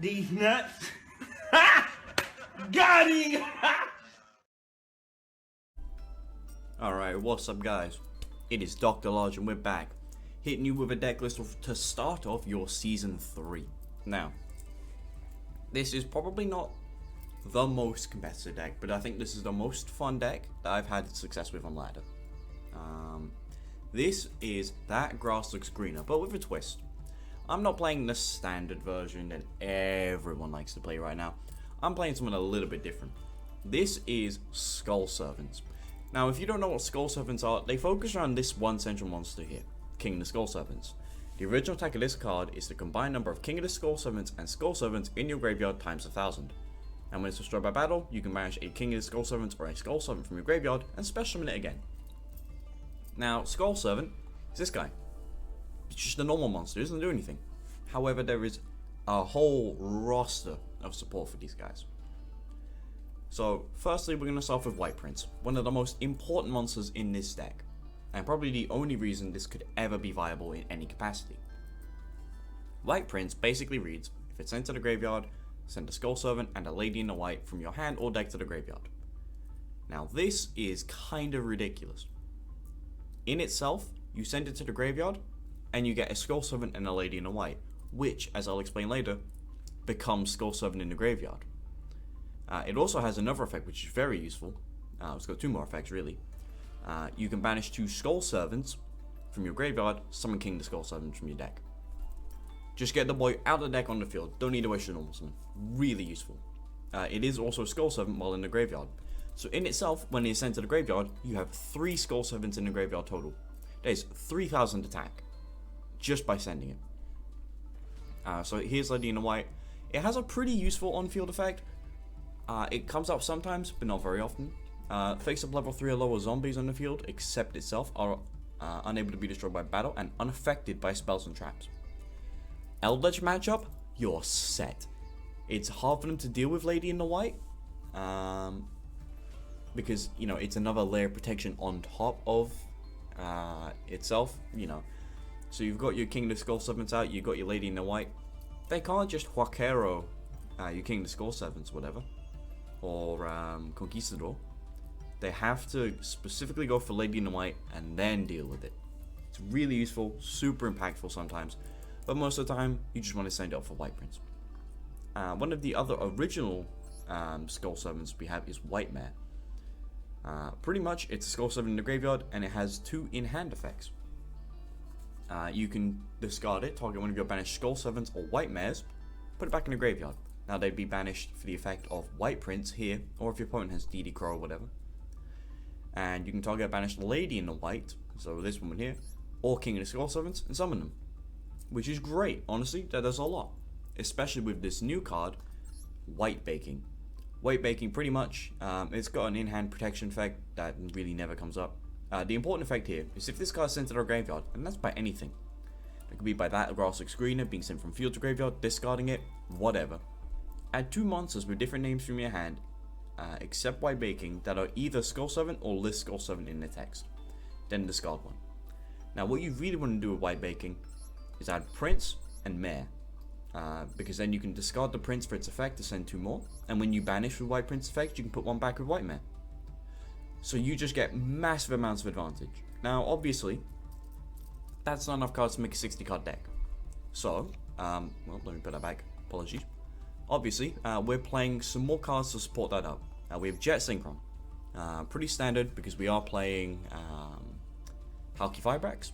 These nuts. Got him! Alright, what's up guys? It is Dr. Large and we're back, hitting you with a deck list to start off your Season 3. Now, this is probably not the most competitive deck, but I think this is the most fun deck that I've had success with on ladder. This is that grass looks greener, but with a twist. I'm not playing the standard version that everyone likes to play right now. I'm playing something a little bit different. This is Skull Servants. Now, if you don't know what Skull Servants are, they focus around this one central monster here, King of the Skull Servants. The original attack of this card is the combined number of King of the Skull Servants and Skull Servants in your graveyard times 1,000. And when it's destroyed by battle, you can banish a King of the Skull Servants or a Skull Servant from your graveyard and special summon it again. Now, Skull Servant is this guy. It's just a normal monster, it doesn't do anything. However, there is a whole roster of support for these guys. So, firstly, we're going to start with White Prince, one of the most important monsters in this deck, and probably the only reason this could ever be viable in any capacity. White Prince basically reads, if it's sent to the graveyard, send a Skull Servant and a Lady in the White from your hand or deck to the graveyard. Now, this is kind of ridiculous. In itself, you send it to the graveyard, and you get a Skull Servant and a Lady in the White, which, as I'll explain later, becomes Skull Servant in the graveyard. It also has another effect which is very useful. It's got two more effects really. You can banish 2 Skull Servants from your graveyard, summon King the Skull Servant from your deck. Just get the boy out of the deck on the field, don't need to waste your normal summon. Really useful. It is also a Skull Servant while in the graveyard. So in itself, when it's sent to the graveyard, you have 3 Skull Servants in the graveyard total. There's 3,000 attack, just by sending it. So here's Lady in the White. It has a pretty useful on-field effect. It comes up sometimes, but not very often. Face-up level 3 or lower zombies on the field, except itself, are unable to be destroyed by battle and unaffected by spells and traps. Eldritch matchup, you're set. It's hard for them to deal with Lady in the White, because, you know, it's another layer of protection on top of itself, you know. So you've got your King of the Skull Servants out, you've got your Lady in the White. They can't just Huaquero your King of the Skull Servants, whatever, or Conquistador. They have to specifically go for Lady in the White and then deal with it. It's really useful, super impactful sometimes, but most of the time you just want to send it off for White Prince. One of the other original Skull Servants we have is White Mare. Pretty much it's a Skull Servant in the graveyard and it has 2 in-hand effects. You can discard it, target one of your banished Skull Servants or White Mares, put it back in the graveyard. Now they'd be banished for the effect of White Prince here, or if your opponent has DD Crow or whatever. And you can target a banished Lady in the White, so this woman here, or King of the Skull Servants, and summon them. Which is great, honestly, that does a lot. Especially with this new card, White Baking. White Baking pretty much, it's got an in-hand protection effect that really never comes up. The important effect here is if this card is sent to our graveyard, and that's by anything. It could be by that grass looks greener, being sent from field to graveyard, discarding it, whatever. Add 2 monsters with different names from your hand, except White Baking, that are either Skull Servant or list Skull Servant in the text. Then discard one. Now what you really want to do with White Baking is add Prince and Mare. Because then you can discard the Prince for its effect to send 2 more, and when you banish with White Prince effect, you can put one back with White Mare. So you just get massive amounts of advantage. Now obviously, that's not enough cards to make a 60 card deck. So, well, let me put that back, apologies. Obviously, we're playing some more cards to support that up. We have Jet Synchron. Pretty standard because we are playing Halki Firebrax.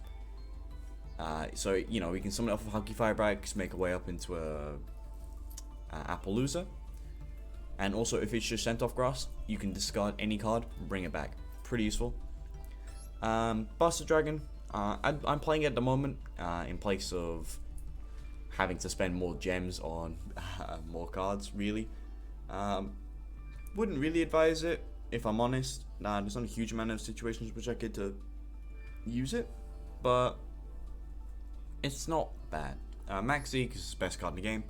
So, you know, we can summon it off of Halki Firebrax, make our way up into a Appaloosa. And also, if it's just sent off grass, you can discard any card and bring it back. Pretty useful. Buster Dragon. I'm playing it at the moment in place of having to spend more gems on more cards, really. Wouldn't really advise it, if I'm honest. There's not a huge amount of situations which I get to use it, but it's not bad. Max Zeke is the best card in the game.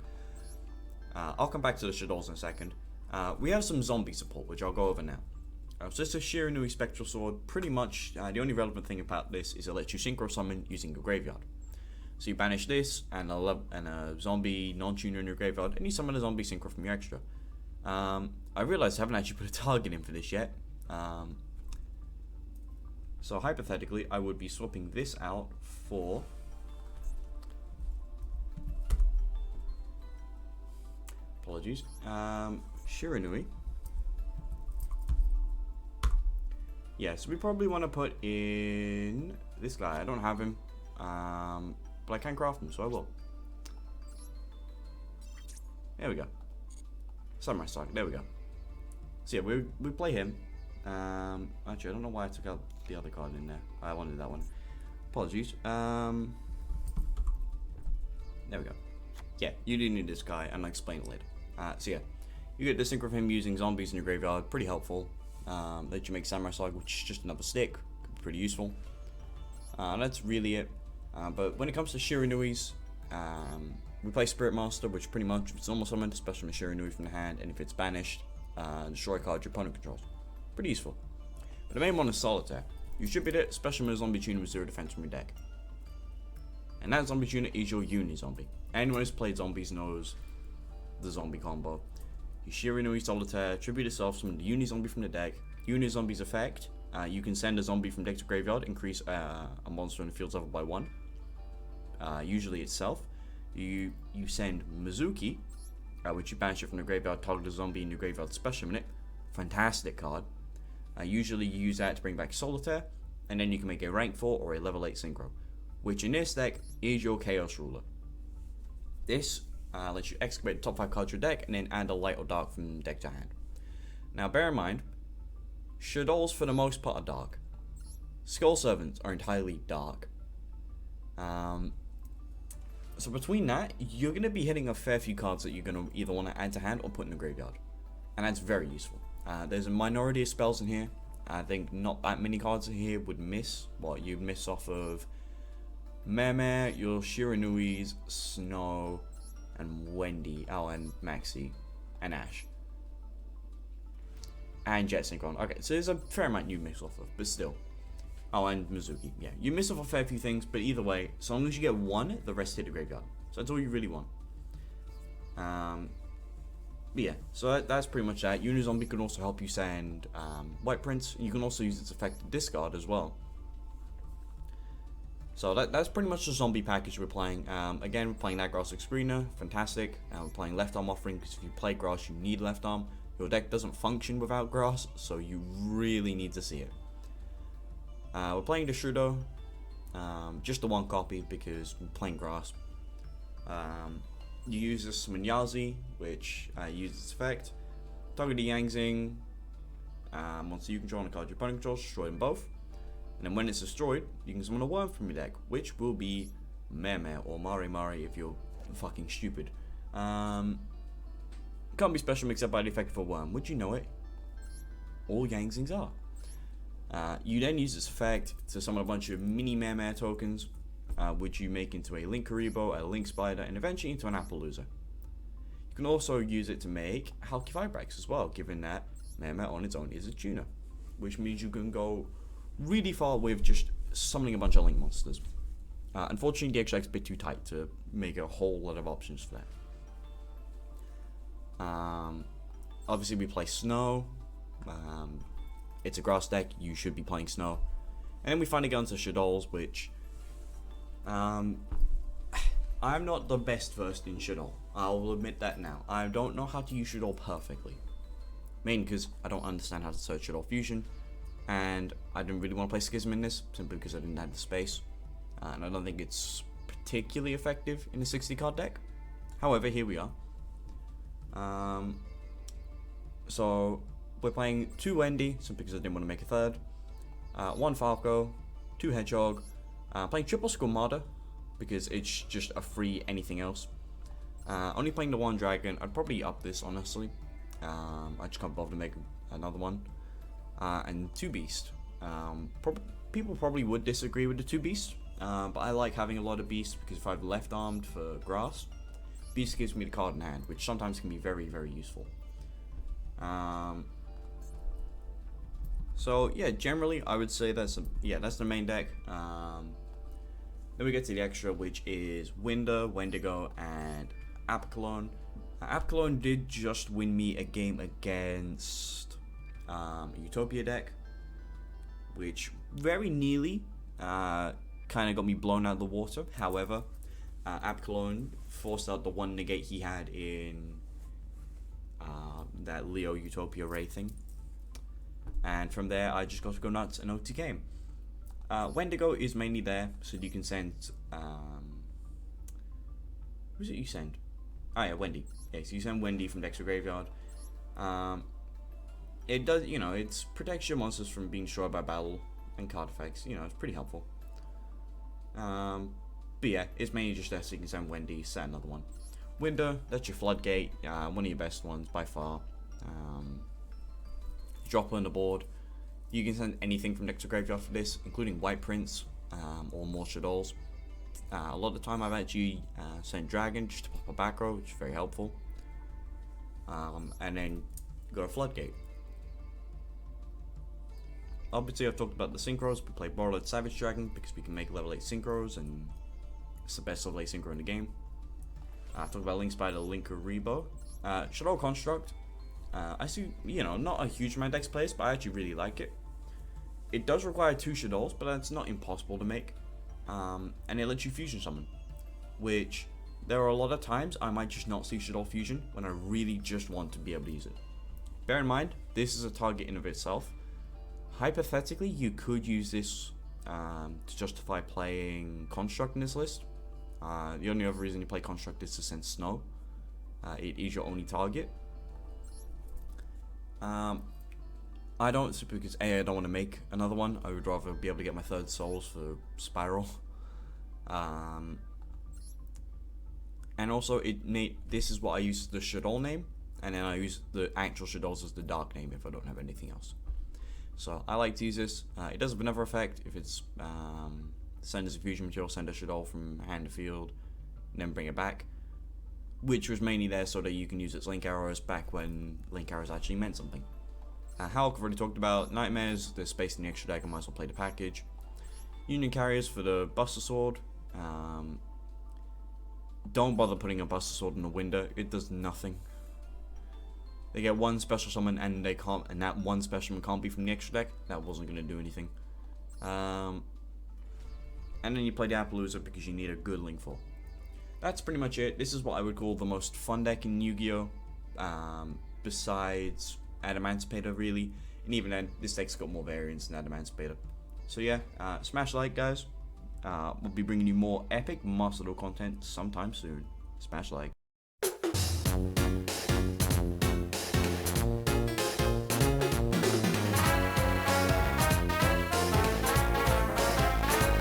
I'll come back to the Shadows in a second. We have some zombie support, which I'll go over now. So it's a Shiranui Spectral Sword. Pretty much, the only relevant thing about this is it lets you Synchro Summon using your graveyard. So you banish this and a zombie non-tuner in your graveyard, and you summon a zombie synchro from your extra. I realized I haven't actually put a target in for this yet. So hypothetically, I would be swapping this out for... Apologies. Shiranui. Yeah, so we probably want to put in this guy. I don't have him, but I can craft him, so I will. There we go. Samurai Saga, there we go. So yeah, we play him. Actually, I don't know why I took out the other card in there. I wanted that one. Apologies. There we go. Yeah, you do need this guy, and I'll explain it later. So yeah, you get this sync of him using zombies in your graveyard, pretty helpful. Let you make Samurai Saga, which is just another stick, pretty useful. That's really it. But when it comes to Shiranuis, we play Spirit Master, which pretty much, if it's almost summoned, special summon Shiranui from the hand, and if it's banished, destroy a card your opponent controls. Pretty useful. But the main one is Solitaire. You distribute it, special summon a zombie tuner with 0 defense from your deck. And that zombie tuner is your Uni zombie. Anyone who's played zombies knows the zombie combo. You Shiranui Solitaire, tribute itself, summon the Uni zombie from the deck. Uni zombie's effect, you can send a zombie from deck to graveyard, increase a monster in the field's level by 1. Usually itself. You send Mizuki, which you banish it from the graveyard, target a zombie in your graveyard, special summon it. Fantastic card. Usually you use that to bring back Solitaire, and then you can make a rank 4 or a level 8 synchro, which in this deck is your Chaos Ruler. This lets you excavate the top 5 cards of your deck and then add a light or dark from deck to hand. Now bear in mind, Shadows for the most part are dark. Skull Servants are entirely dark. So between that, you're going to be hitting a fair few cards that you're going to either want to add to hand or put in the graveyard. And that's very useful. There's a minority of spells in here. I think not that many cards in here would miss. What you'd miss off of Meme, your Shiranuis, Snow, and Wendy, and Maxi, and Ash. And Jet Synchron. Okay, so there's a fair amount you miss off of, but still. Oh, and Mizuki. Yeah, you miss off a fair few things, but either way, so long as you get one, the rest hit the graveyard. So that's all you really want. But yeah, so that's pretty much that. Unizombie can also help you send White Prince. You can also use its effect to discard as well. So that's pretty much the zombie package we're playing. Again, we're playing that Grass Screener, fantastic. We're playing Left Arm Offering, because if you play Grass, you need Left Arm. Your deck doesn't function without Grass, so you really need to see it. We're playing the Shudo, just the one copy because we're playing Grass. You use this Munyazi, which uses its effect. Target the Yangzing. Once you control a card your opponent controls, destroy them both. And then when it's destroyed, you can summon a worm from your deck, which will be Meme or Mari Mari if you're fucking stupid. Can't be special except by the effect of a worm. Would you know it? All Yangzings are. You then use this effect to summon a bunch of mini Meme tokens, which you make into a Link Karibo, a Link Spider, and eventually into an Appaloosa. You can also use it to make Halki Vibrax as well, given that Meme on its own is a tuner, which means you can go really far with just summoning a bunch of Link monsters. Unfortunately, the extract's a bit too tight to make a whole lot of options for that. Obviously, we play Snow. It's a Grass deck, you should be playing Snow. And then we finally get onto Shadows, which I'm not the best versed in Shadow. I will admit that now. I don't know how to use Shadow perfectly. Mainly because I don't understand how to search Shadow Fusion. And I didn't really want to play Schism in this, simply because I didn't have the space. And I don't think it's particularly effective in a 60 card deck. However, here we are. So we're playing 2 Wendy, simply because I didn't want to make a third. 1 Falco, 2 Hedgehog. Playing triple Squamata, because it's just a free anything else. Only playing the 1 Dragon. I'd probably up this, honestly. I just can't bother to make another one. And 2 Beast. People probably would disagree with the 2 Beast, but I like having a lot of Beasts, because if I've left armed for Grass, Beast gives me the card in hand, which sometimes can be very, very useful. So yeah, generally I would say that's the main deck. Then we get to the extra, which is Winder, Wendigo, and Apollyon. Apollyon did just win me a game against a Utopia deck, which very nearly kind of got me blown out of the water. However, Apollyon forced out the one negate he had in that Leo Utopia Ray thing. And from there, I just got to go nuts and OT game. Wendigo is mainly there, so you can send... who's it you send? Oh yeah, Wendy. Yeah, so you send Wendy from Dexter Graveyard. It does, it protects your monsters from being destroyed by battle and card effects. It's pretty helpful. But yeah, it's mainly just there so you can send Wendy, set another one. Winder, that's your Floodgate, one of your best ones by far. Drop on the board. You can send anything from Dexter Graveyard for this, including White Prince or more Shadows. A lot of the time I've actually sent Dragon just to pop a back row, which is very helpful. And then go to Floodgate. Obviously I've talked about the synchros. We play Borderlord Savage Dragon because we can make level 8 synchros and it's the best level 8 synchro in the game. I've talked about Link Spider, Linker, Rebo. Shadow Construct. I see, not a huge amount of dex plays, but I actually really like it. It does require 2 Shadows, but that's not impossible to make. And it lets you fusion summon, which there are a lot of times I might just not see Shadow Fusion when I really just want to be able to use it. Bear in mind, this is a target in of itself. Hypothetically, you could use this to justify playing Construct in this list. The only other reason you play Construct is to send Snow. It is your only target. I don't, simply because I don't want to make another one. I would rather be able to get my 3rd souls for Spiral. And also, this is what I use the Shadow name, and then I use the actual Shadows as the dark name if I don't have anything else. So I like to use this. It does have another effect. If it's send as a fusion material, send a Shadow from hand to field, and then bring it back. Which was mainly there so that you can use its Link Arrows back when Link Arrows actually meant something. Hulk, I've already talked about. Nightmares, there's space in the extra deck, I might as well play the package. Union Carriers for the Buster Sword. Don't bother putting a Buster Sword in the window, it does nothing. They get one special summon and they can't, and that one special summon can't be from the extra deck. That wasn't going to do anything. And then you play the Appaloosa because you need a good Link Fall. That's pretty much it. This is what I would call the most fun deck in Yu-Gi-Oh! Besides Adamancipator, really. And even then, this deck's got more variants than Adamancipator. So yeah, smash like, guys. We'll be bringing you more epic Master Duel content sometime soon. Smash like.